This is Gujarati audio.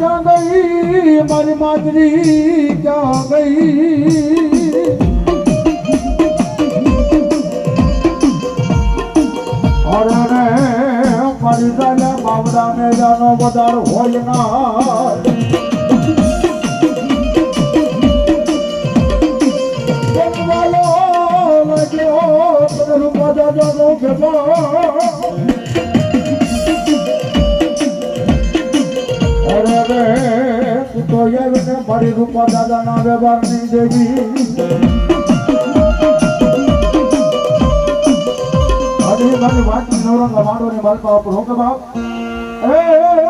ક્યાં ગઈ મારી માજરી ક્યાં ગઈ અરે રે મારી જાને બાવડા ને જાનો બદાર હોય ના બોલો લગ્યો તને રૂપા જાનો ભેગા તો ये मारी रूपा दादा ना व्यवहार नहीं देगी अरे भाई बात नौरंग मारो ने बाल पाप हो के बाप ए